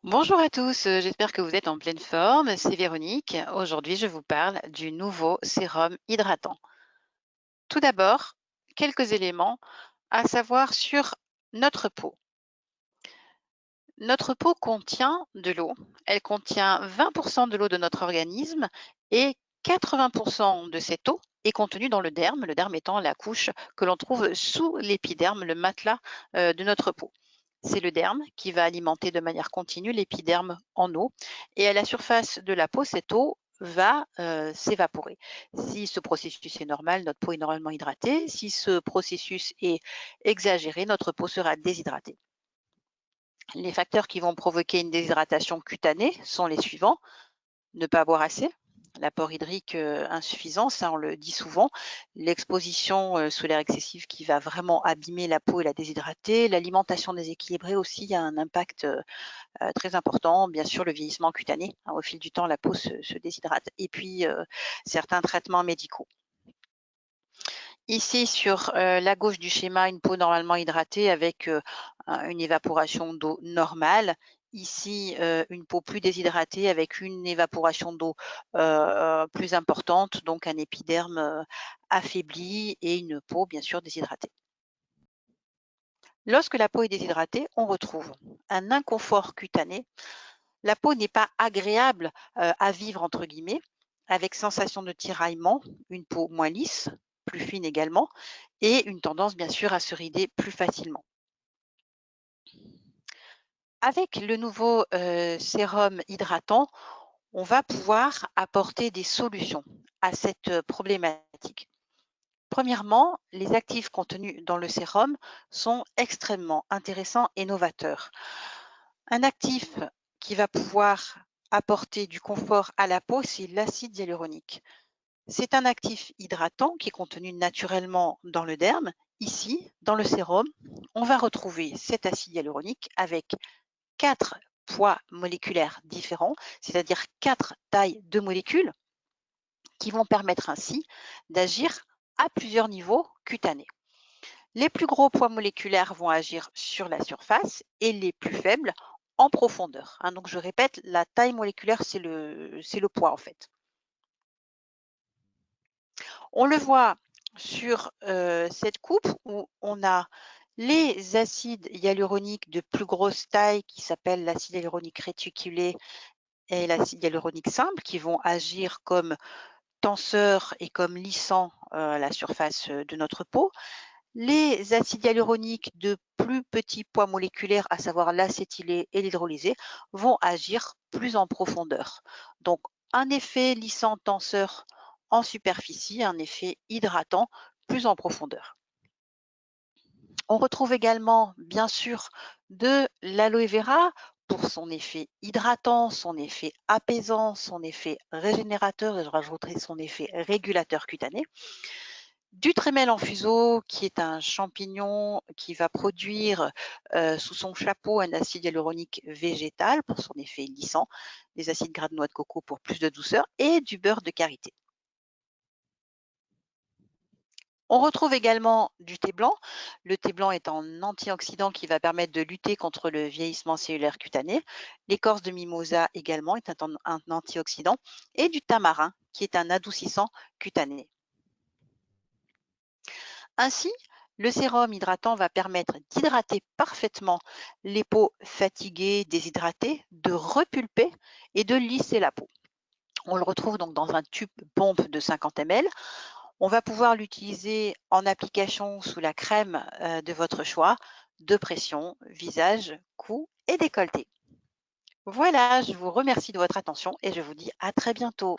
Bonjour à tous, j'espère que vous êtes en pleine forme. C'est Véronique. Aujourd'hui, je vous parle du nouveau sérum hydratant. Tout d'abord, quelques éléments à savoir sur notre peau. Notre peau contient de l'eau. Elle contient 20% de l'eau de notre organisme et 80% de cette eau est contenue dans le derme étant la couche que l'on trouve sous l'épiderme, le matelas de notre peau. C'est le derme qui va alimenter de manière continue l'épiderme en eau et à la surface de la peau, cette eau va s'évaporer. Si ce processus est normal, notre peau est normalement hydratée. Si ce processus est exagéré, notre peau sera déshydratée. Les facteurs qui vont provoquer une déshydratation cutanée sont les suivants: ne pas boire assez, l'apport hydrique insuffisant, ça on le dit souvent, l'exposition solaire excessive qui va vraiment abîmer la peau et la déshydrater, l'alimentation déséquilibrée aussi a un impact très important, bien sûr le vieillissement cutané, hein, au fil du temps la peau se déshydrate et puis certains traitements médicaux. Ici sur la gauche du schéma, une peau normalement hydratée avec une évaporation d'eau normale. Ici, une peau plus déshydratée avec une évaporation d'eau plus importante, donc un épiderme affaibli et une peau bien sûr déshydratée. Lorsque la peau est déshydratée, on retrouve un inconfort cutané. La peau n'est pas agréable à vivre entre guillemets, avec sensation de tiraillement, une peau moins lisse, plus fine également, et une tendance bien sûr à se rider plus facilement. Avec le nouveau sérum hydratant, on va pouvoir apporter des solutions à cette problématique. Premièrement, les actifs contenus dans le sérum sont extrêmement intéressants et novateurs. Un actif qui va pouvoir apporter du confort à la peau, c'est l'acide hyaluronique. C'est un actif hydratant qui est contenu naturellement dans le derme. Ici, dans le sérum, on va retrouver cet acide hyaluronique avec 4 poids moléculaires différents, c'est-à-dire 4 tailles de molécules qui vont permettre ainsi d'agir à plusieurs niveaux cutanés. Les plus gros poids moléculaires vont agir sur la surface et les plus faibles en profondeur, hein. Donc je répète, la taille moléculaire, c'est le poids en fait. On le voit sur cette coupe où on a les acides hyaluroniques de plus grosse taille qui s'appellent l'acide hyaluronique réticulé et l'acide hyaluronique simple qui vont agir comme tenseur et comme lissant à la surface de notre peau. Les acides hyaluroniques de plus petits poids moléculaires, à savoir l'acétylé et l'hydrolysé, vont agir plus en profondeur. Donc, un effet lissant tenseur en superficie, un effet hydratant plus en profondeur. On retrouve également, bien sûr, de l'aloe vera pour son effet hydratant, son effet apaisant, son effet régénérateur et je rajouterai son effet régulateur cutané. Du trémel en fuseau, qui est un champignon qui va produire sous son chapeau un acide hyaluronique végétal pour son effet lissant, des acides gras de noix de coco pour plus de douceur et du beurre de karité. On retrouve également du thé blanc. Le thé blanc est un antioxydant qui va permettre de lutter contre le vieillissement cellulaire cutané. L'écorce de mimosa également est un antioxydant et du tamarin qui est un adoucissant cutané. Ainsi, le sérum hydratant va permettre d'hydrater parfaitement les peaux fatiguées, déshydratées, de repulper et de lisser la peau. On le retrouve donc dans un tube pompe de 50 ml. On va pouvoir l'utiliser en application sous la crème de votre choix, de pression, visage, cou et décolleté. Voilà, je vous remercie de votre attention et je vous dis à très bientôt.